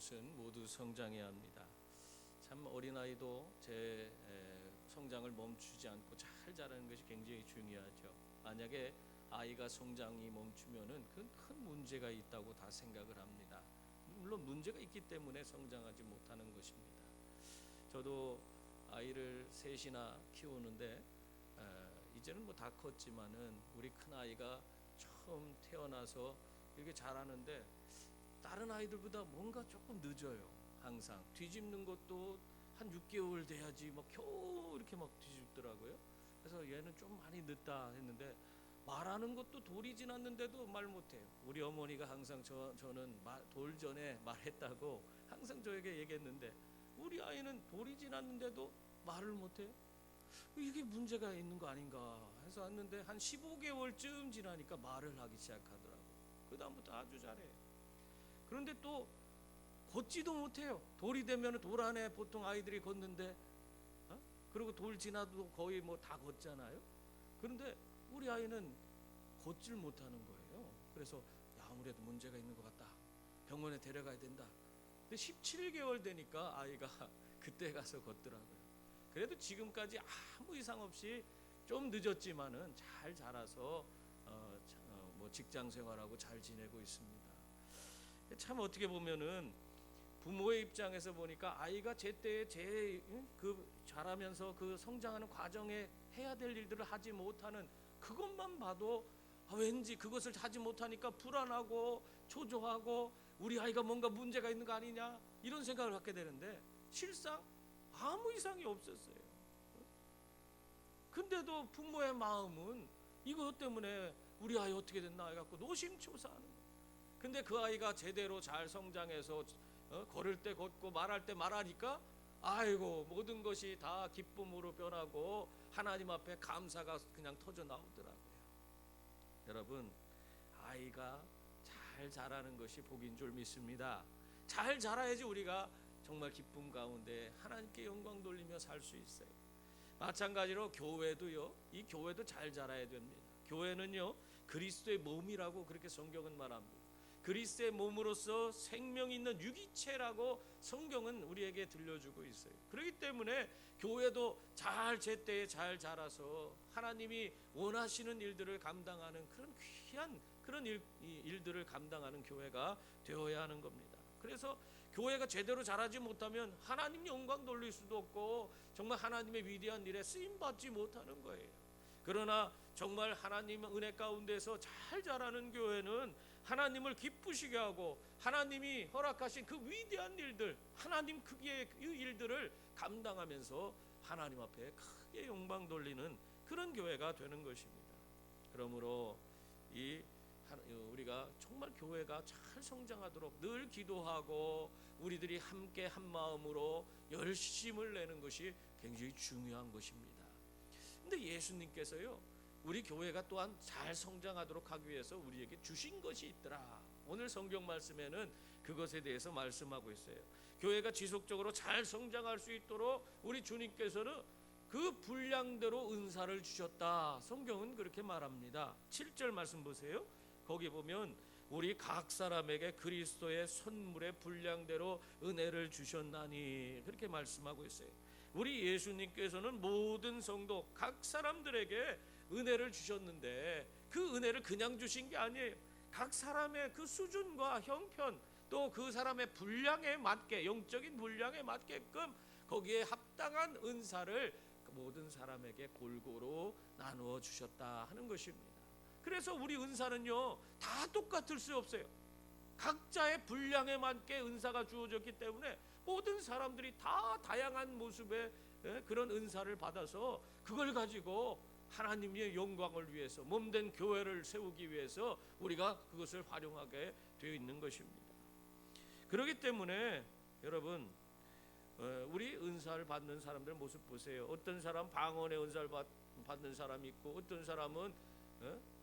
것은 모두 성장해야 합니다. 참 어린아이도 제 성장을 멈추지 않고 잘 자라는 것이 굉장히 중요하죠. 만약에 아이가 성장이 멈추면은 그건 큰 문제가 있다고 다 생각을 합니다. 물론 문제가 있기 때문에 성장하지 못하는 것입니다. 저도 아이를 셋이나 키우는데 이제는 뭐 다 컸지만은 우리 큰 아이가 처음 태어나서 이렇게 자라는데 다른 아이들보다 뭔가 조금 늦어요. 항상 뒤집는 것도 한 6개월 돼야지 막 겨우 이렇게 막 뒤집더라고요. 그래서 얘는 좀 많이 늦다 했는데 말하는 것도 돌이 지났는데도 말 못해요. 우리 어머니가 항상 저는 돌 전에 말했다고 항상 저에게 얘기했는데 우리 아이는 돌이 지났는데도 말을 못해요. 이게 문제가 있는 거 아닌가 해서 왔는데 한 15개월쯤 지나니까 말을 하기 시작하더라고요. 그 다음부터 아주 잘해요. 그런데 또 걷지도 못해요. 돌이 되면 돌 안에 보통 아이들이 걷는데 그리고 돌 지나도 거의 뭐 다 걷잖아요. 그런데 우리 아이는 걷질 못하는 거예요. 그래서 아무래도 문제가 있는 것 같다. 병원에 데려가야 된다. 근데 17개월 되니까 아이가 그때 가서 걷더라고요. 그래도 지금까지 아무 이상 없이 좀 늦었지만은 잘 자라서 뭐 직장 생활하고 잘 지내고 있습니다. 참 어떻게 보면은 부모의 입장에서 보니까 아이가 제때에 그 자라면서 그 성장하는 과정에 해야 될 일들을 하지 못하는 그것만 봐도 왠지 그것을 하지 못하니까 불안하고 초조하고 우리 아이가 뭔가 문제가 있는 거 아니냐 이런 생각을 갖게 되는데 실상 아무 이상이 없었어요. 근데도 부모의 마음은 이것 때문에 우리 아이 어떻게 됐나 해갖고 노심초사하는 거예요. 근데 그 아이가 제대로 잘 성장해서 걸을 때 걷고 말할 때 말하니까 아이고 모든 것이 다 기쁨으로 변하고 하나님 앞에 감사가 그냥 터져 나오더라고요. 여러분, 아이가 잘 자라는 것이 복인 줄 믿습니다. 잘 자라야지 우리가 정말 기쁨 가운데 하나님께 영광 돌리며 살 수 있어요. 마찬가지로 교회도요. 이 교회도 잘 자라야 됩니다. 교회는요 그리스도의 몸이라고 그렇게 성경은 말합니다. 그리스도의 몸으로서 생명 있는 유기체라고 성경은 우리에게 들려주고 있어요. 그렇기 때문에 교회도 잘 제때에 잘 자라서 하나님이 원하시는 일들을 감당하는 그런 귀한 그런 일들을 감당하는 교회가 되어야 하는 겁니다. 그래서 교회가 제대로 자라지 못하면 하나님 영광 돌릴 수도 없고 정말 하나님의 위대한 일에 쓰임받지 못하는 거예요. 그러나 정말 하나님의 은혜 가운데서 잘 자라는 교회는 하나님을 기쁘시게 하고 하나님이 허락하신 그 위대한 일들 하나님 크기의 그 일들을 감당하면서 하나님 앞에 크게 영광 돌리는 그런 교회가 되는 것입니다. 그러므로 우리가 정말 교회가 잘 성장하도록 늘 기도하고 우리들이 함께 한 마음으로 열심을 내는 것이 굉장히 중요한 것입니다. 근데 예수님께서요 우리 교회가 또한 잘 성장하도록 하기 위해서 우리에게 주신 것이 있더라. 오늘 성경 말씀에는 그것에 대해서 말씀하고 있어요. 교회가 지속적으로 잘 성장할 수 있도록 우리 주님께서는 그 분량대로 은사를 주셨다. 성경은 그렇게 말합니다. 7절 말씀 보세요. 거기 보면 우리 각 사람에게 그리스도의 선물의 분량대로 은혜를 주셨나니 그렇게 말씀하고 있어요. 우리 예수님께서는 모든 성도 각 사람들에게 은혜를 주셨는데 그 은혜를 그냥 주신 게 아니에요. 각 사람의 그 수준과 형편 또 그 사람의 분량에 맞게 영적인 분량에 맞게끔 거기에 합당한 은사를 모든 사람에게 골고루 나누어 주셨다 하는 것입니다. 그래서 우리 은사는요 다 똑같을 수 없어요. 각자의 분량에 맞게 은사가 주어졌기 때문에 모든 사람들이 다 다양한 모습의 그런 은사를 받아서 그걸 가지고 하나님의 영광을 위해서 몸된 교회를 세우기 위해서 우리가 그것을 활용하게 되어 있는 것입니다. 그렇기 때문에 여러분 우리 은사를 받는 사람들 모습 보세요. 어떤 사람 방언의 은사를 받는 사람이 있고 어떤 사람은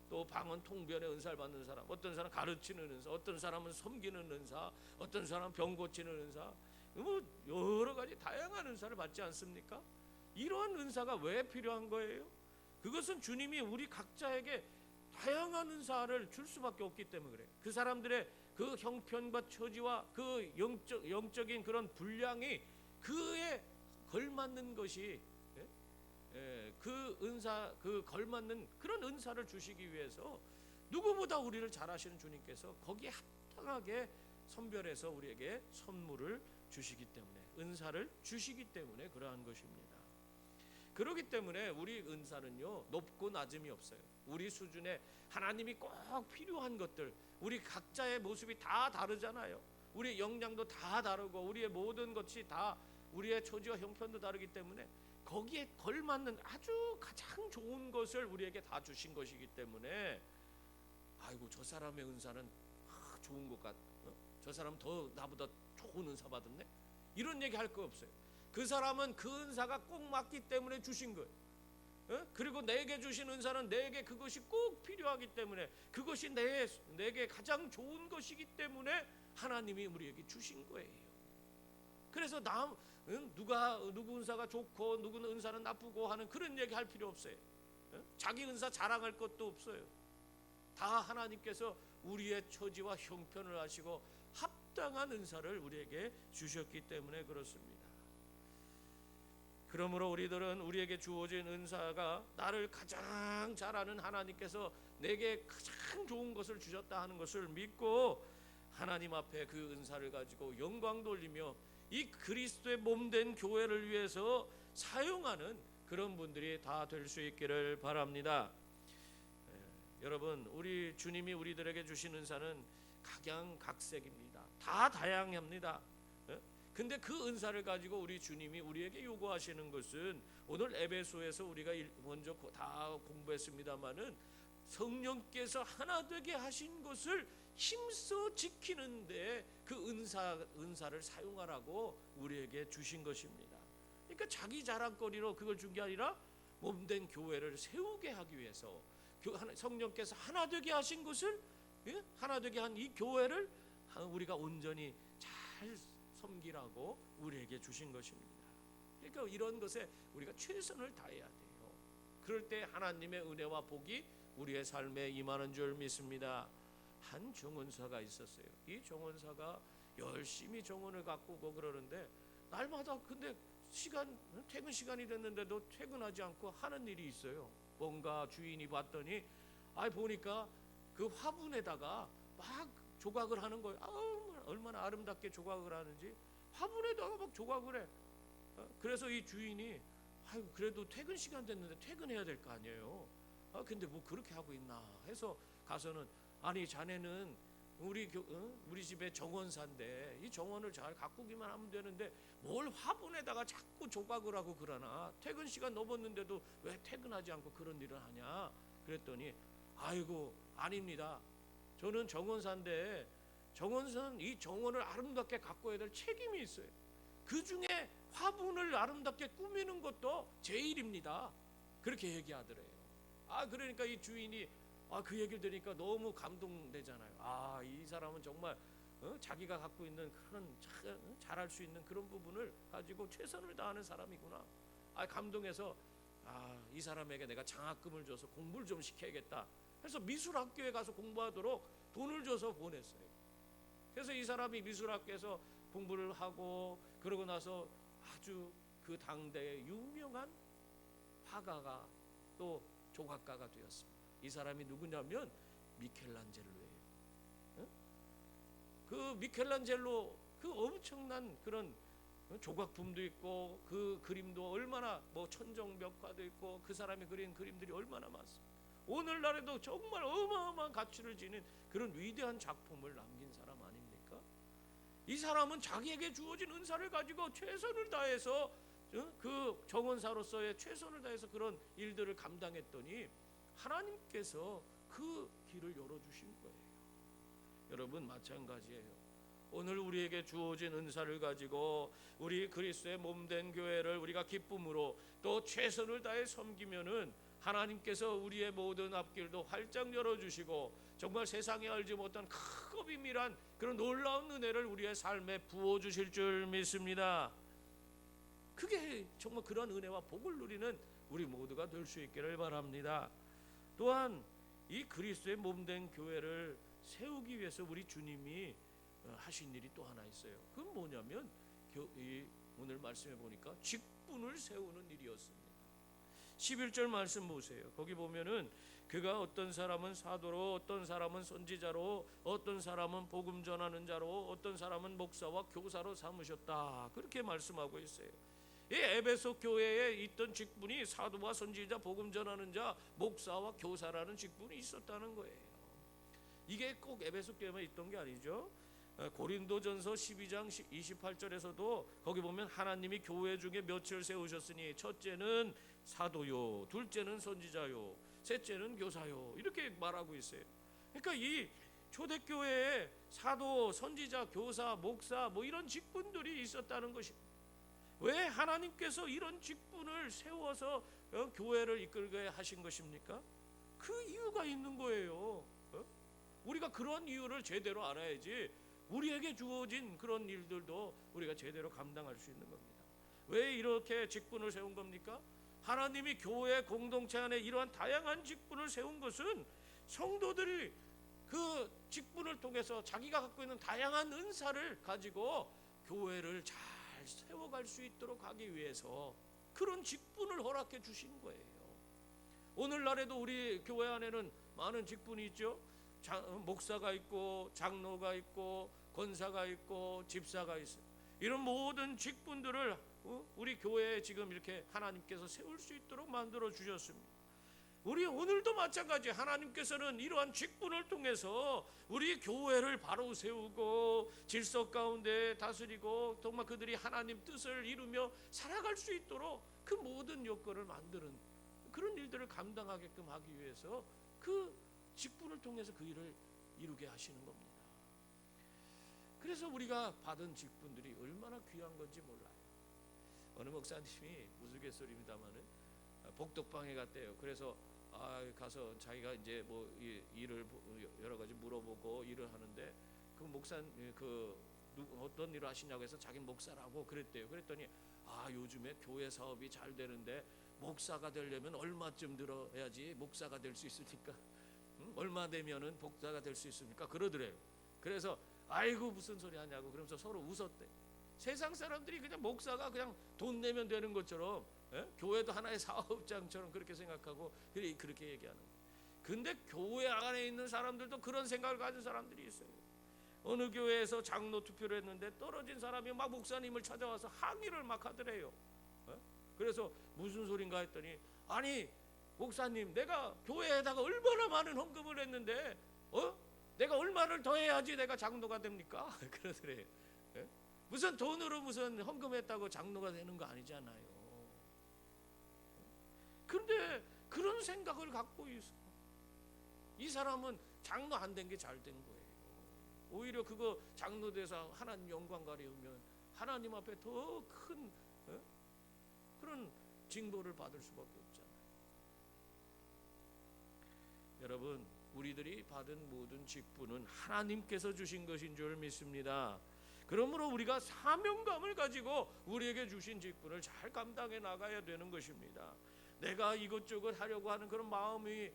또 방언 통변의 은사를 받는 사람, 어떤 사람 가르치는 은사, 어떤 사람은 섬기는 은사, 어떤 사람은 병 고치는 은사, 뭐 여러 가지 다양한 은사를 받지 않습니까? 이러한 은사가 왜 필요한 거예요? 그것은 주님이 우리 각자에게 다양한 은사를 줄 수밖에 없기 때문에 그래요. 그 사람들의 그 형편과 처지와 그 영적인 그런 분량이 그에 걸맞는 것이, 그 은사, 그 걸맞는 그런 은사를 주시기 위해서 누구보다 우리를 잘 아시는 주님께서 거기에 합당하게 선별해서 우리에게 선물을 주시기 때문에, 은사를 주시기 때문에 그러한 것입니다. 그렇기 때문에 우리 은사는요, 높고 낮음이 없어요. 우리 수준에 하나님이 꼭 필요한 것들, 우리 각자의 모습이 다 다르잖아요. 우리의 역량도 다 다르고 우리의 모든 것이 다, 우리의 처지와 형편도 다르기 때문에 거기에 걸맞는 아주 가장 좋은 것을 우리에게 다 주신 것이기 때문에, 아이고 저 사람의 은사는 좋은 것 같, 저 사람 더 나보다 좋은 은사 받았네, 이런 얘기 할 거 없어요. 그 사람은 그 은사가 꼭 맞기 때문에 주신 거예요. 그리고 내게 주신 은사는 내게 그것이 꼭 필요하기 때문에, 그것이 내게 가장 좋은 것이기 때문에 하나님이 우리에게 주신 거예요. 그래서 누구 은사가 좋고 누구 은사는 나쁘고 하는 그런 얘기 할 필요 없어요. 자기 은사 자랑할 것도 없어요. 다 하나님께서 우리의 처지와 형편을 아시고 합당한 은사를 우리에게 주셨기 때문에 그렇습니다. 그러므로 우리들은 우리에게 주어진 은사가 나를 가장 잘 아는 하나님께서 내게 가장 좋은 것을 주셨다 하는 것을 믿고 하나님 앞에 그 은사를 가지고 영광 돌리며 이 그리스도의 몸된 교회를 위해서 사용하는 그런 분들이 다 될 수 있기를 바랍니다. 여러분, 우리 주님이 우리들에게 주신 은사는 각양각색입니다. 다 다양합니다. 근데 그 은사를 가지고 우리 주님이 우리에게 요구하시는 것은, 오늘 에베소에서 우리가 먼저 다 공부했습니다마는, 성령께서 하나 되게 하신 것을 힘써 지키는데 그 은사를 사용하라고 우리에게 주신 것입니다. 그러니까 자기 자랑거리로 그걸 준 게 아니라 몸된 교회를 세우게 하기 위해서, 성령께서 하나 되게 하신 것을, 하나 되게 한 이 교회를 우리가 온전히 잘 섬기라고 우리에게 주신 것입니다. 그러니까 이런 것에 우리가 최선을 다해야 돼요. 그럴 때 하나님의 은혜와 복이 우리의 삶에 임하는 줄 믿습니다. 한 정원사가 있었어요. 이 정원사가 열심히 정원을 가꾸고 그러는데, 날마다 근데 퇴근 시간이 됐는데도 퇴근하지 않고 하는 일이 있어요. 뭔가 주인이 봤더니, 보니까 그 화분에다가 막 조각을 하는 거예요. 얼마나 아름답게 조각을 하는지 화분에다가 막 조각을 해. 그래서 이 주인이, 그래도 퇴근 시간 됐는데 퇴근해야 될 거 아니에요. 근데 뭐 그렇게 하고 있나 해서 가서는, 아니 자네는 우리 집에 정원사인데 이 정원을 잘 가꾸기만 하면 되는데 뭘 화분에다가 자꾸 조각을 하고 그러나, 퇴근 시간 넘었는데도 왜 퇴근하지 않고 그런 일을 하냐 그랬더니, 아이고 아닙니다. 저는 정원사인데 정원사는 이 정원을 아름답게 가꿔야 될 책임이 있어요. 그 중에 화분을 아름답게 꾸미는 것도 제 일입니다. 그렇게 얘기하더래요. 그러니까 이 주인이 그 얘기를 들으니까 너무 감동되잖아요. 이 사람은 정말 자기가 갖고 있는 그런 잘할 수 있는 그런 부분을 가지고 최선을 다하는 사람이구나. 감동해서 이 사람에게 내가 장학금을 줘서 공부를 좀 시켜야겠다 해서 미술학교에 가서 공부하도록 돈을 줘서 보냈어요. 그래서 이 사람이 미술학교에서 공부를 하고 그러고 나서 아주 그 당대의 유명한 화가가 또 조각가가 되었습니다. 이 사람이 누구냐면 미켈란젤로예요. 그 미켈란젤로 그 엄청난 그런 조각품도 있고 그 그림도 얼마나 천정벽화도 있고 그 사람이 그린 그림들이 얼마나 많습니다. 오늘날에도 정말 어마어마한 가치를 지닌 그런 위대한 작품을 남긴 사람 아닙니까? 이 사람은 자기에게 주어진 은사를 가지고 최선을 다해서 그 정원사로서의 최선을 다해서 그런 일들을 감당했더니 하나님께서 그 길을 열어주신 거예요. 여러분 마찬가지예요. 오늘 우리에게 주어진 은사를 가지고 우리 그리스도의 몸된 교회를 우리가 기쁨으로 또 최선을 다해 섬기면은 하나님께서 우리의 모든 앞길도 활짝 열어주시고 정말 세상에 알지 못한 크고 비밀한 그런 놀라운 은혜를 우리의 삶에 부어주실 줄 믿습니다. 그게 정말 그런 은혜와 복을 누리는 우리 모두가 될 수 있기를 바랍니다. 또한 이 그리스도의 몸된 교회를 세우기 위해서 우리 주님이 하신 일이 또 하나 있어요. 그건 뭐냐면 오늘 말씀해 보니까 직분을 세우는 일이었습니다. 11절 말씀 보세요. 거기 보면은 그가 어떤 사람은 사도로, 어떤 사람은 선지자로, 어떤 사람은 복음 전하는 자로, 어떤 사람은 목사와 교사로 삼으셨다, 그렇게 말씀하고 있어요. 이 에베소 교회에 있던 직분이 사도와 선지자, 복음 전하는 자, 목사와 교사라는 직분이 있었다는 거예요. 이게 꼭 에베소 교회만 있던 게 아니죠. 고린도전서 12장 28절에서도 거기 보면 하나님이 교회 중에 몇을 세우셨으니 첫째는 사도요, 둘째는 선지자요, 셋째는 교사요, 이렇게 말하고 있어요. 그러니까 이 초대교회에 사도, 선지자, 교사, 목사 뭐 이런 직분들이 있었다는 것입니다. 왜 하나님께서 이런 직분을 세워서 교회를 이끌게 하신 것입니까? 그 이유가 있는 거예요. 우리가 그런 이유를 제대로 알아야지 우리에게 주어진 그런 일들도 우리가 제대로 감당할 수 있는 겁니다. 왜 이렇게 직분을 세운 겁니까? 하나님이 교회 공동체 안에 이러한 다양한 직분을 세운 것은 성도들이 그 직분을 통해서 자기가 갖고 있는 다양한 은사를 가지고 교회를 잘 세워갈 수 있도록 하기 위해서 그런 직분을 허락해 주신 거예요. 오늘날에도 우리 교회 안에는 많은 직분이 있죠. 목사가 있고, 장로가 있고, 권사가 있고, 집사가 있어요. 이런 모든 직분들을 우리 교회에 지금 이렇게 하나님께서 세울 수 있도록 만들어 주셨습니다. 우리 오늘도 마찬가지, 하나님께서는 이러한 직분을 통해서 우리 교회를 바로 세우고 질서 가운데 다스리고 정말 그들이 하나님 뜻을 이루며 살아갈 수 있도록 그 모든 여건을 만드는 그런 일들을 감당하게끔 하기 위해서 그 직분을 통해서 그 일을 이루게 하시는 겁니다. 그래서 우리가 받은 직분들이 얼마나 귀한 건지 몰라요. 어느 목사님이 우스갯소리입니다마는 복덕방에 갔대요. 그래서 가서 자기가 이제 뭐 일을 여러 가지 물어보고 일을 하는데 그 목사 어떤 일을 하시냐고 해서 자기 목사라고 그랬대요. 그랬더니 요즘에 교회 사업이 잘 되는데 목사가 되려면 얼마쯤 들어야지 목사가 될 수 있습니까? 얼마 되면은 목사가 될 수 있습니까? 그러더래요. 그래서 아이고 무슨 소리 하냐고 그러면서 서로 웃었대. 세상 사람들이 그냥 목사가 그냥 돈 내면 되는 것처럼 교회도 하나의 사업장처럼 그렇게 생각하고 그렇게 얘기하는 거예요. 근데 교회 안에 있는 사람들도 그런 생각을 가진 사람들이 있어요. 어느 교회에서 장로 투표를 했는데 떨어진 사람이 막 목사님을 찾아와서 항의를 막 하더래요. 그래서 무슨 소린가 했더니 아니 목사님, 내가 교회에다가 얼마나 많은 헌금을 했는데 내가 얼마를 더 해야지 내가 장로가 됩니까? 그러더래요. 무슨 돈으로 무슨 헌금했다고 장로가 되는 거 아니잖아요. 그런데 그런 생각을 갖고 있어. 이 사람은 장로 안 된 게 잘 된 거예요. 오히려 그거 장로 돼서 하나님 영광 가려우면 하나님 앞에 더 큰 그런 징벌을 받을 수밖에 없잖아요. 여러분, 우리들이 받은 모든 직분은 하나님께서 주신 것인 줄 믿습니다. 그러므로 우리가 사명감을 가지고 우리에게 주신 직분을 잘 감당해 나가야 되는 것입니다. 내가 이것저것 하려고 하는 그런 마음이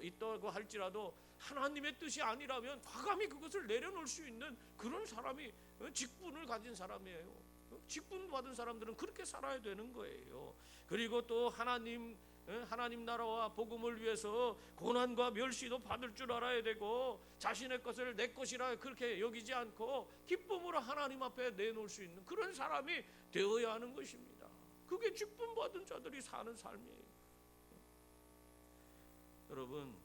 있다고 할지라도 하나님의 뜻이 아니라면 과감히 그것을 내려놓을 수 있는 그런 사람이 직분을 가진 사람이에요. 직분 받은 사람들은 그렇게 살아야 되는 거예요. 그리고 또 하나님 나라와 복음을 위해서 고난과 멸시도 받을 줄 알아야 되고 자신의 것을 내 것이라 그렇게 여기지 않고 기쁨으로 하나님 앞에 내놓을 수 있는 그런 사람이 되어야 하는 것입니다. 그게 직분 받은 자들이 사는 삶이에요. 여러분,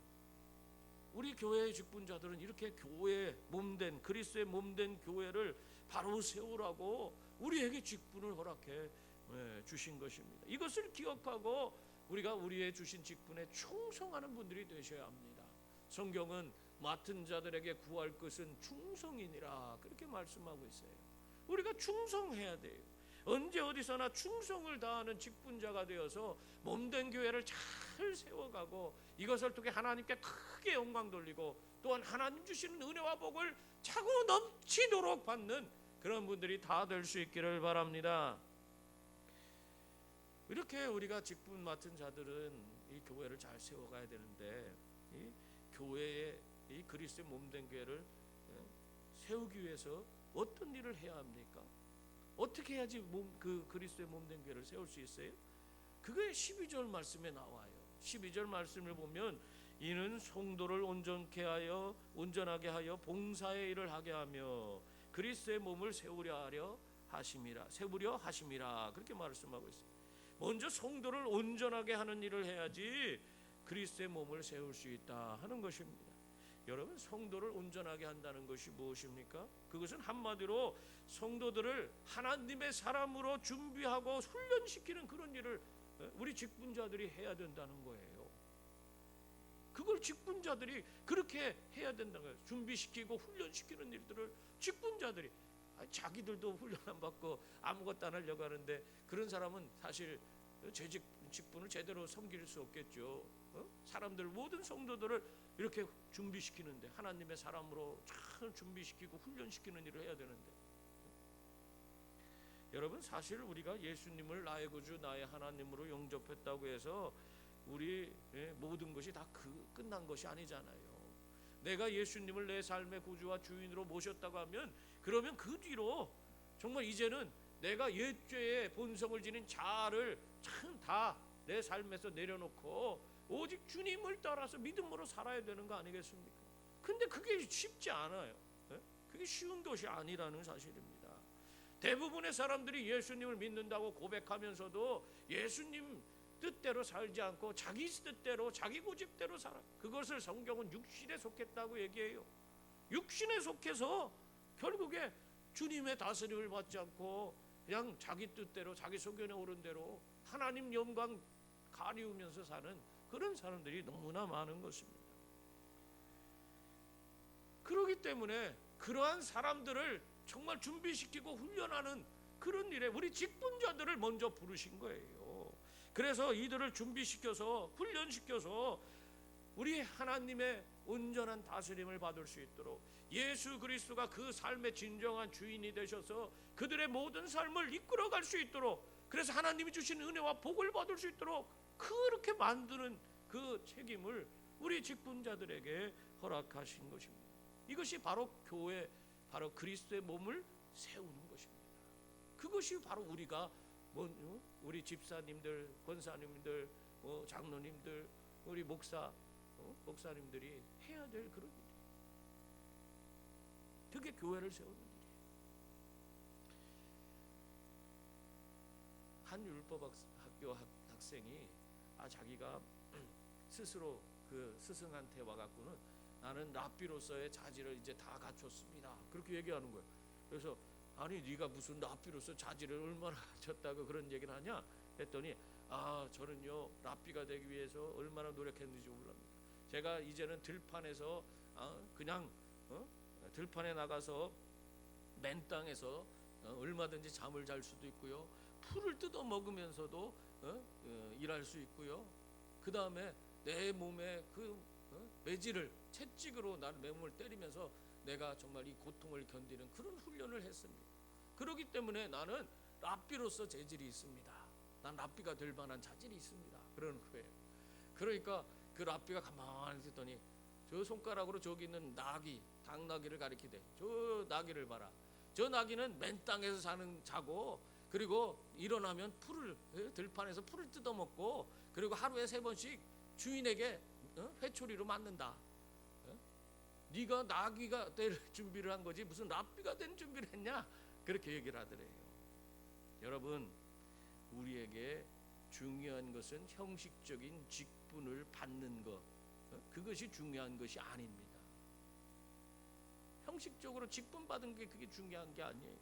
우리 교회의 직분자들은 이렇게 교회의 몸된 그리스도의 몸된 교회를 바로 세우라고 우리에게 직분을 허락해 주신 것입니다. 이것을 기억하고 우리가 우리의 주신 직분에 충성하는 분들이 되셔야 합니다. 성경은 맡은 자들에게 구할 것은 충성이니라 그렇게 말씀하고 있어요. 우리가 충성해야 돼요. 언제 어디서나 충성을 다하는 직분자가 되어서 몸된 교회를 잘 세워가고 이것을 통해 하나님께 크게 영광 돌리고 또한 하나님 주시는 은혜와 복을 차고 넘치도록 받는 그런 분들이 다 될 수 있기를 바랍니다. 이렇게 우리가 직분 맡은 자들은 이 교회를 잘 세워가야 되는데 이 교회의 이 그리스도의 몸된 교회를 세우기 위해서 어떤 일을 해야 합니까? 어떻게 해야지 그 그리스도의 몸된 교회를 세울 수 있어요? 그게 12절 말씀에 나와요. 12절 말씀을 보면 이는 성도를 온전하게 하여 봉사의 일을 하게 하며 그리스도의 몸을 세우려 하심이라 그렇게 말씀하고 있어요. 먼저 성도를 온전하게 하는 일을 해야지 그리스도의 몸을 세울 수 있다 하는 것입니다. 여러분, 성도를 온전하게 한다는 것이 무엇입니까? 그것은 한마디로 성도들을 하나님의 사람으로 준비하고 훈련시키는 그런 일을 우리 직분자들이 해야 된다는 거예요. 그걸 직분자들이 그렇게 해야 된다는 거예요. 준비시키고 훈련시키는 일들을 직분자들이, 자기들도 훈련 안 받고 아무것도 안 하려고 하는데 그런 사람은 사실 제 직분을 제대로 섬길 수 없겠죠. 사람들, 모든 성도들을 이렇게 준비시키는데, 하나님의 사람으로 잘 준비시키고 훈련시키는 일을 해야 되는데, 여러분, 사실 우리가 예수님을 나의 구주 나의 하나님으로 영접했다고 해서 우리 모든 것이 다 끝난 것이 아니잖아요. 내가 예수님을 내 삶의 구주와 주인으로 모셨다고 하면, 그러면 그 뒤로 정말 이제는 내가 옛죄의 본성을 지닌 자아를 참 다 내 삶에서 내려놓고 오직 주님을 따라서 믿음으로 살아야 되는 거 아니겠습니까? 근데 그게 쉽지 않아요. 그게 쉬운 것이 아니라는 사실입니다. 대부분의 사람들이 예수님을 믿는다고 고백하면서도 예수님 뜻대로 살지 않고 자기 뜻대로, 자기 고집대로 살아. 그것을 성경은 육신에 속했다고 얘기해요. 육신에 속해서 결국에 주님의 다스림을 받지 않고 그냥 자기 뜻대로, 자기 소견에 오른 대로 하나님 영광 가리우면서 사는 그런 사람들이 너무나 많은 것입니다. 그렇기 때문에 그러한 사람들을 정말 준비시키고 훈련하는 그런 일에 우리 직분자들을 먼저 부르신 거예요. 그래서 이들을 준비시켜서 훈련시켜서 우리 하나님의 온전한 다스림을 받을 수 있도록 예수 그리스도가 그 삶의 진정한 주인이 되셔서 그들의 모든 삶을 이끌어갈 수 있도록, 그래서 하나님이 주신 은혜와 복을 받을 수 있도록 그렇게 만드는 그 책임을 우리 직분자들에게 허락하신 것입니다. 이것이 바로 교회, 바로 그리스도의 몸을 세우는 것입니다. 그것이 바로 우리가 우리 집사님들, 권사님들, 장로님들, 우리 목사님들이 해야 될 그런 일이에요. 그게 교회를 세우는 일이에요. 한 율법학교 학생이 자기가 스스로 그 스승한테 와갖고는 나는 랍비로서의 자질을 이제 다 갖췄습니다, 그렇게 얘기하는 거예요. 그래서 아니 네가 무슨 랍비로서 자질을 얼마나 갖췄다고 그런 얘기를 하냐 했더니 저는요 랍비가 되기 위해서 얼마나 노력했는지 몰랍니다. 제가 이제는 들판에서 그냥 들판에 나가서 맨 땅에서 얼마든지 잠을 잘 수도 있고요, 풀을 뜯어 먹으면서도 일할 수 있고요, 그 다음에 내 몸에 그 매질을 채찍으로 나를 내 몸을 때리면서 내가 정말 이 고통을 견디는 그런 훈련을 했습니다. 그렇기 때문에 나는 랍비로서 재질이 있습니다. 난 랍비가 될 만한 자질이 있습니다, 그러는 거예요. 그러니까 그 랍비가 가만히 있더니 저 손가락으로 저기 있는 나귀, 당나귀를 가리키되 저 나귀를 봐라. 저 나귀는 맨 땅에서 사는 자고, 그리고 일어나면 들판에서 풀을 뜯어먹고, 그리고 하루에 3번씩 주인에게 회초리로 맞는다. 네가 나귀가 될 준비를 한 거지 무슨 랍비가 된 준비를 했냐, 그렇게 얘기를 하더래요. 여러분, 우리에게 중요한 것은 형식적인 직분을 받는 것, 그것이 중요한 것이 아닙니다. 형식적으로 직분 받은 게 그게 중요한 게 아니에요.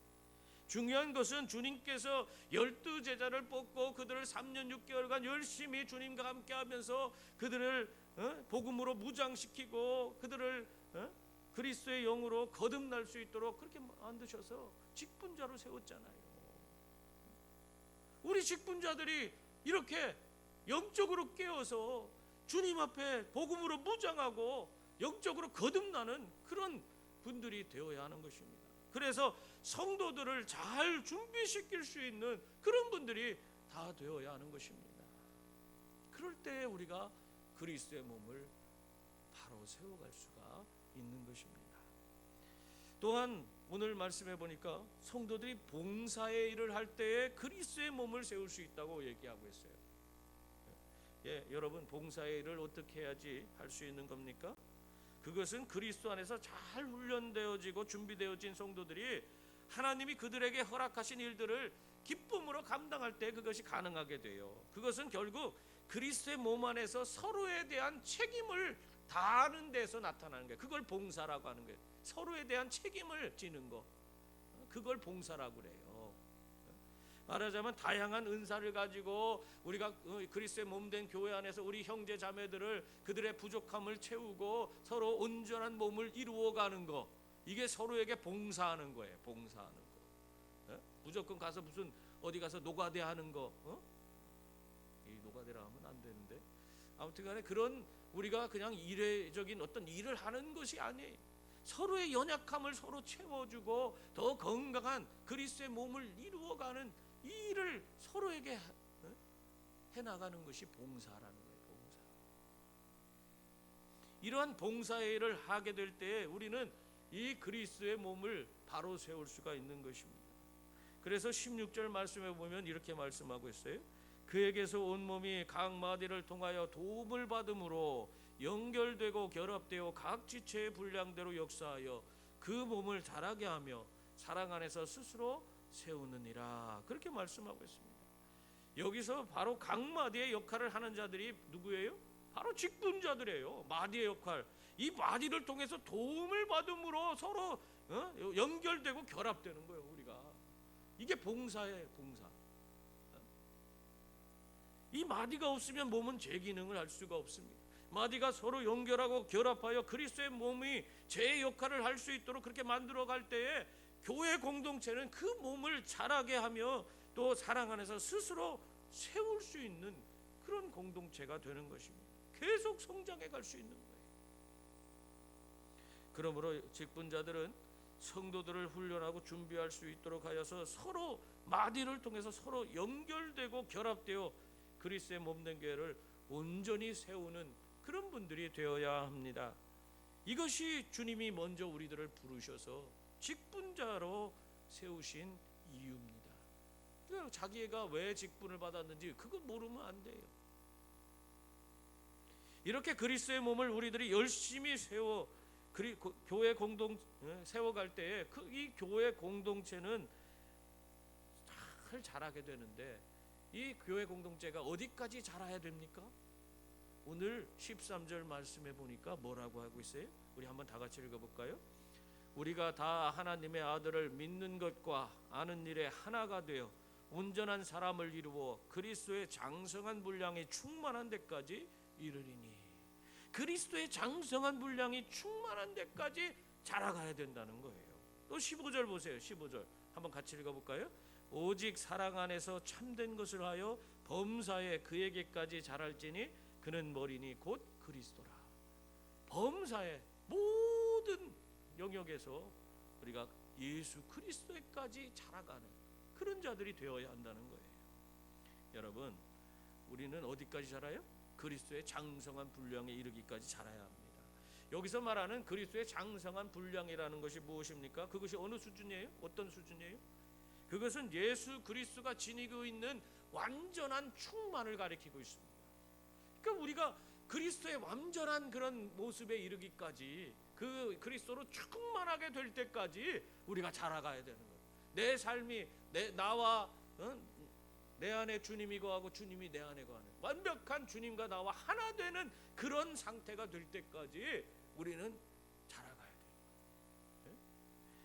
중요한 것은 주님께서 12 제자를 뽑고 그들을 3년 6개월간 열심히 주님과 함께 하면서 그들을 복음으로 무장시키고 그들을 그리스도의 영으로 거듭날 수 있도록 그렇게 만드셔서 직분자로 세웠잖아요. 우리 직분자들이 이렇게 영적으로 깨어서 주님 앞에 복음으로 무장하고 영적으로 거듭나는 그런 분들이 되어야 하는 것입니다. 그래서 성도들을 잘 준비시킬 수 있는 그런 분들이 다 되어야 하는 것입니다. 그럴 때 우리가 그리스도의 몸을 바로 세워갈 수가 있는 것입니다. 또한 오늘 말씀해 보니까 성도들이 봉사의 일을 할 때에 그리스도의 몸을 세울 수 있다고 얘기하고 있어요. 여러분, 봉사의 일을 어떻게 해야지 할 수 있는 겁니까? 그것은 그리스도 안에서 잘 훈련되어지고 준비되어진 성도들이 하나님이 그들에게 허락하신 일들을 기쁨으로 감당할 때 그것이 가능하게 돼요. 그것은 결국 그리스도의 몸 안에서 서로에 대한 책임을 다하는 데서 나타나는 거예요. 그걸 봉사라고 하는 거예요. 서로에 대한 책임을 지는 거, 그걸 봉사라고 그래요. 말하자면 다양한 은사를 가지고 우리가 그리스도의 몸된 교회 안에서 우리 형제 자매들을 그들의 부족함을 채우고 서로 온전한 몸을 이루어가는 거, 이게 서로에게 봉사하는 거예요. 봉사하는 거. 무조건 가서 무슨 어디 가서 노가대 하는 거, 이 노가대라 하면 안 되는데, 아무튼간에 그런 우리가 그냥 이례적인 어떤 일을 하는 것이 아니에요. 서로의 연약함을 서로 채워주고 더 건강한 그리스도의 몸을 이루어가는 이 일을 서로에게 해나가는 것이 봉사라는 거예요. 봉사. 이러한 봉사의 일을 하게 될 때 우리는 이 그리스도의 몸을 바로 세울 수가 있는 것입니다. 그래서 16절 말씀에 보면 이렇게 말씀하고 있어요. 그에게서 온 몸이 각 마디를 통하여 도움을 받음으로 연결되고 결합되어 각 지체의 분량대로 역사하여 그 몸을 자라게 하며 사랑 안에서 스스로 세우느니라, 그렇게 말씀하고 있습니다. 여기서 바로 각 마디의 역할을 하는 자들이 누구예요? 바로 직분자들이에요. 마디의 역할, 이 마디를 통해서 도움을 받음으로 서로 연결되고 결합되는 거예요. 우리가 이게 봉사예요. 봉사. 이 마디가 없으면 몸은 제 기능을 할 수가 없습니다. 마디가 서로 연결하고 결합하여 그리스도의 몸이 제 역할을 할 수 있도록 그렇게 만들어 갈 때에 교회 공동체는 그 몸을 자라게 하며 또 사랑 안에서 스스로 세울 수 있는 그런 공동체가 되는 것입니다. 계속 성장해 갈 수 있는 거예요. 그러므로 직분자들은 성도들을 훈련하고 준비할 수 있도록 하여서 서로 마디를 통해서 서로 연결되고 결합되어 그리스도의 몸된 교회를 온전히 세우는 그런 분들이 되어야 합니다. 이것이 주님이 먼저 우리들을 부르셔서 직분자로 세우신 이유입니다. 자기가 왜 직분을 받았는지 그거 모르면 안 돼요. 이렇게 그리스도의 몸을 우리들이 열심히 세워 교회 공동 세워갈 때에 이 교회 공동체는 잘 자라게 되는데, 이 교회 공동체가 어디까지 자라야 됩니까? 오늘 13절 말씀해 보니까 뭐라고 하고 있어요? 우리 한번 다 같이 읽어볼까요? 우리가 다 하나님의 아들을 믿는 것과 아는 일에 하나가 되어 온전한 사람을 이루어 그리스도의 장성한 분량이 충만한 데까지 이르리니, 그리스도의 장성한 분량이 충만한 데까지 자라가야 된다는 거예요. 또 15절 보세요. 15절 한번 같이 읽어볼까요? 오직 사랑 안에서 참된 것을 하여 범사에 그에게까지 자랄지니 그는 머리니 곧 그리스도라. 범사의 모든 영역에서 우리가 예수 그리스도에까지 자라가는 그런 자들이 되어야 한다는 거예요. 여러분, 우리는 어디까지 자라요? 그리스도의 장성한 분량에 이르기까지 자라야 합니다. 여기서 말하는 그리스도의 장성한 분량이라는 것이 무엇입니까? 그것이 어느 수준이에요? 어떤 수준이에요? 그것은 예수 그리스도가 지니고 있는 완전한 충만을 가리키고 있습니다. 그러니까 우리가 그리스도의 완전한 그런 모습에 이르기까지, 그 그리스도로 충만하게 될 때까지 우리가 자라가야 되는 거예요. 내 삶이 나와 내 안에 주님이 거하고 주님이 내 안에 거하는 완벽한 주님과 나와 하나 되는 그런 상태가 될 때까지 우리는 자라가야 돼요.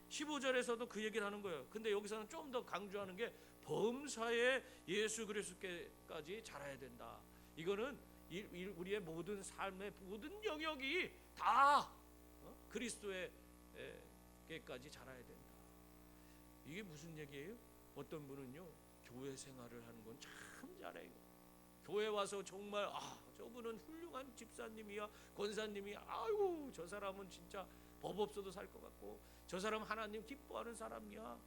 15절에서도 그 얘기를 하는 거예요. 근데 여기서는 좀 더 강조하는 게 범사에 예수 그리스도께까지 자라야 된다. 이거는 우리의 모든 삶의 모든 영역이 다 그리스도에게까지 자라야 된다. 이게 무슨 얘기예요? 어떤 분은요, 교회 생활을 하는 건 참 잘해요. 교회 와서 정말 저분은 훌륭한 집사님이야, 권사님이야. 아이고, 저 사람은 진짜 법 없어도 살 것 같고, 저 사람 하나님 기뻐하는 사람이야.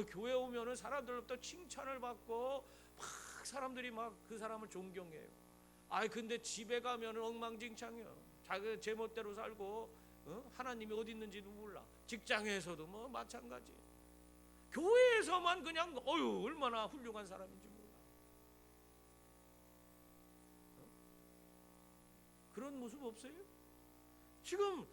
교회 오면은 사람들로부터 칭찬을 받고 막 사람들이 막 그 사람을 존경해요. 근데 집에 가면은 엉망진창이야. 자기 제멋대로 살고 하나님이 어디 있는지도 몰라. 직장에서도 뭐 마찬가지. 교회에서만 그냥 얼마나 훌륭한 사람인지 몰라. 그런 모습 없어요? 지금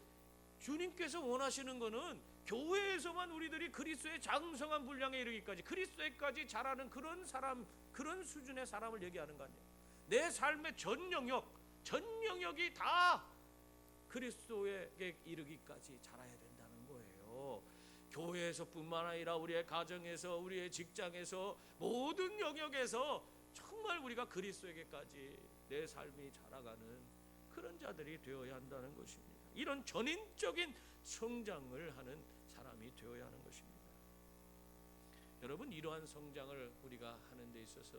주님께서 원하시는 거는 교회에서만 우리들이 그리스도의 장성한 분량에 이르기까지, 그리스도에까지 자라는 그런 사람, 그런 수준의 사람을 얘기하는 거 아니에요. 내 삶의 전 영역이 다 그리스도에게 이르기까지 자라야 된다는 거예요. 교회에서뿐만 아니라 우리의 가정에서, 우리의 직장에서, 모든 영역에서 정말 우리가 그리스도에게까지 내 삶이 자라가는 그런 자들이 되어야 한다는 것입니다. 이런 전인적인 성장을 하는 사람이 되어야 하는 것입니다. 여러분, 이러한 성장을 우리가 하는 데 있어서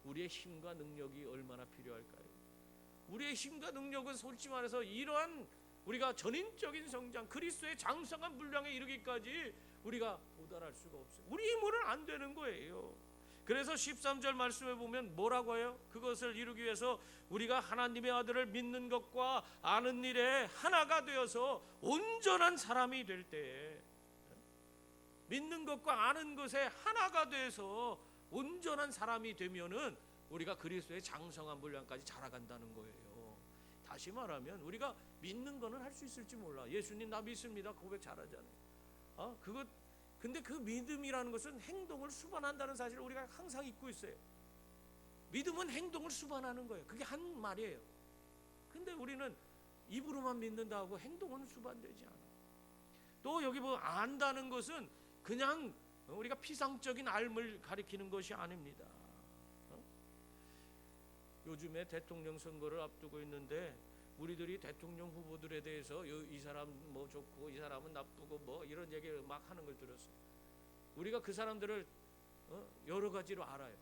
우리의 힘과 능력이 얼마나 필요할까요? 우리의 힘과 능력은 솔직히 말해서 이러한 우리가 전인적인 성장, 그리스도의 장성한 분량에 이르기까지 우리가 도달할 수가 없어요. 우리 힘으로는 안 되는 거예요. 그래서 13절 말씀에 보면 뭐라고 해요? 그것을 이루기 위해서 우리가 하나님의 아들을 믿는 것과 아는 일에 하나가 되어서 온전한 사람이 될 때에, 믿는 것과 아는 것에 하나가 돼서 온전한 사람이 되면은 우리가 그리스도의 장성한 분량까지 자라간다는 거예요. 다시 말하면 우리가 믿는 거는 할 수 있을지 몰라. 예수님 나 믿습니다 고백 잘하잖아요. 근데 그 믿음이라는 것은 행동을 수반한다는 사실을 우리가 항상 잊고 있어요. 믿음은 행동을 수반하는 거예요. 그게 한 말이에요. 근데 우리는 입으로만 믿는다고 행동은 수반되지 않아. 또 여기 뭐 안다는 것은 그냥 우리가 피상적인 알을 가리키는 것이 아닙니다. 요즘에 대통령 선거를 앞두고 있는데 우리들이 대통령 후보들에 대해서 이 사람 뭐 좋고 이 사람은 나쁘고 뭐 이런 얘기 막 하는 걸 들었어요. 우리가 그 사람들을 여러 가지로 알아요.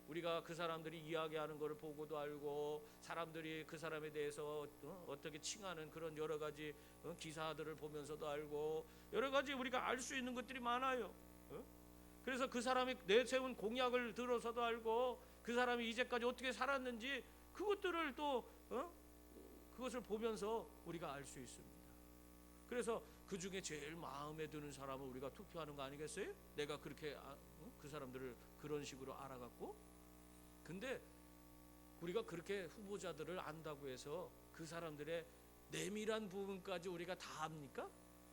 우리가 그 사람들이 이야기하는 것을 보고도 알고, 사람들이 그 사람에 대해서 어떻게 칭하는 그런 여러 가지 기사들을 보면서도 알고, 여러 가지 우리가 알 수 있는 것들이 많아요. 그래서 그 사람이 내세운 공약을 들어서도 알고, 그 사람이 이제까지 어떻게 살았는지 그것들을 또 그것을 보면서 우리가 알 수 있습니다. 그래서 그 중에 제일 마음에 드는 사람을 우리가 투표하는 거 아니겠어요? 내가 그렇게 그 사람들을 그런 식으로 알아갖고. 근데 우리가 그렇게 후보자들을 안다고 해서 그 사람들의 내밀한 부분까지 우리가 다 압니까?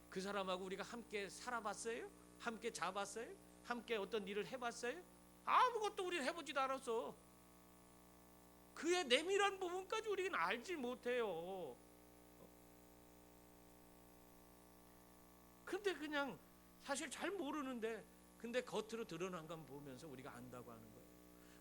그 사람하고 우리가 함께 살아봤어요? 함께 자봤어요? 함께 어떤 일을 해봤어요? 아무것도 우리는 해보지도 않았어. 그의 내밀한 부분까지 우리는 알지 못해요. 근데 그냥 사실 잘 모르는데, 근데 겉으로 드러난 것 보면서 우리가 안다고 하는 거예요.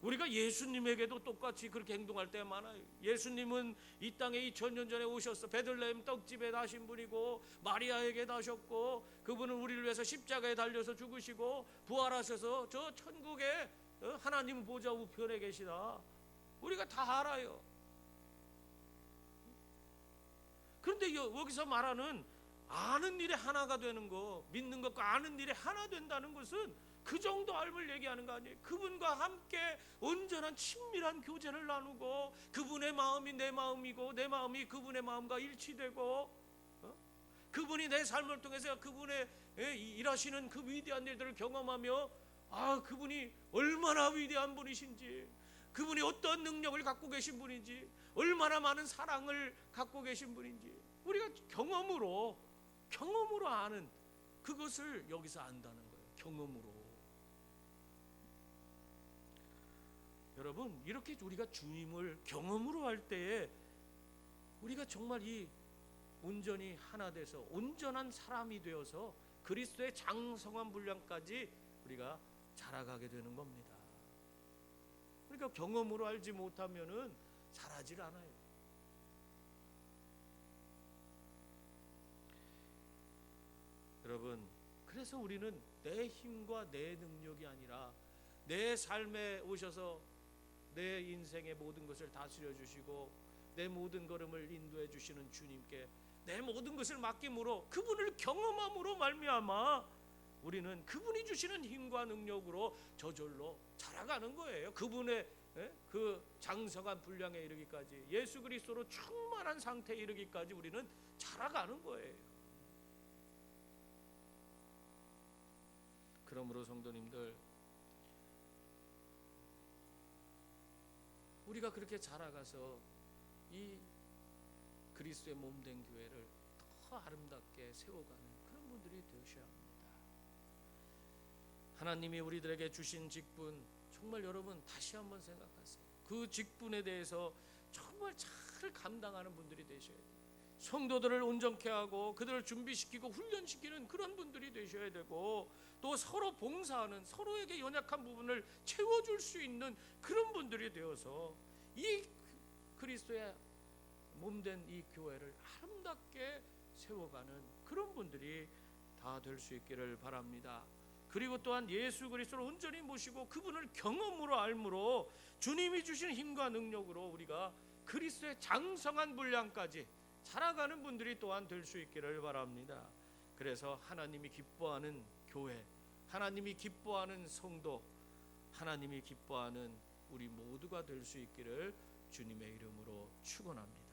우리가 예수님에게도 똑같이 그렇게 행동할 때가 많아요. 예수님은 이 땅에 2000년 전에 오셔서 베들레헴 떡집에 나신 분이고, 마리아에게 나셨고, 그분은 우리를 위해서 십자가에 달려서 죽으시고 부활하셔서 저 천국에 하나님 보좌 우편에 계시다. 우리가 다 알아요. 그런데 여기서 말하는 아는 일에 하나가 되는 거, 믿는 것과 아는 일에 하나 된다는 것은 그 정도 알을 얘기하는 거 아니에요. 그분과 함께 온전한 친밀한 교제를 나누고, 그분의 마음이 내 마음이고 내 마음이 그분의 마음과 일치되고, 그분이 내 삶을 통해서 그분의 일하시는 그 위대한 일들을 경험하며, 그분이 얼마나 위대한 분이신지, 그분이 어떤 능력을 갖고 계신 분인지, 얼마나 많은 사랑을 갖고 계신 분인지 우리가 경험으로 아는 그것을 여기서 안다는 거예요. 경험으로. 여러분, 이렇게 우리가 주님을 경험으로 할 때에 우리가 정말 이 온전히 하나 돼서 온전한 사람이 되어서 그리스도의 장성한 분량까지 우리가 자라가게 되는 겁니다. 그러니까 경험으로 알지 못하면은 자라질 않아요. 여러분, 그래서 우리는 내 힘과 내 능력이 아니라 내 삶에 오셔서 내 인생의 모든 것을 다스려 주시고 내 모든 걸음을 인도해 주시는 주님께 내 모든 것을 맡김으로, 그분을 경험함으로 말미암아 우리는 그분이 주시는 힘과 능력으로 저절로 자라가는 거예요. 그분의 그 장성한 분량에 이르기까지, 예수 그리스도로 충만한 상태에 이르기까지 우리는 자라가는 거예요. 그러므로 성도님들, 우리가 그렇게 자라가서 이 그리스도의 몸된 교회를 더 아름답게 세워가는 그런 분들이 되셔야 합니다. 하나님이 우리들에게 주신 직분, 정말 여러분 다시 한번 생각하세요. 그 직분에 대해서 정말 잘 감당하는 분들이 되셔야 돼요. 성도들을 온전케 하고 그들을 준비시키고 훈련시키는 그런 분들이 되셔야 되고, 또 서로 봉사하는, 서로에게 연약한 부분을 채워줄 수 있는 그런 분들이 되어서 이 그리스도의 몸된 이 교회를 아름답게 세워가는 그런 분들이 다 될 수 있기를 바랍니다. 그리고 또한 예수 그리스도를 온전히 모시고 그분을 경험으로 알므로 주님이 주신 힘과 능력으로 우리가 그리스도의 장성한 분량까지 자라가는 분들이 또한 될 수 있기를 바랍니다. 그래서 하나님이 기뻐하는 교회, 하나님이 기뻐하는 성도, 하나님이 기뻐하는 우리 모두가 될 수 있기를 주님의 이름으로 축원합니다.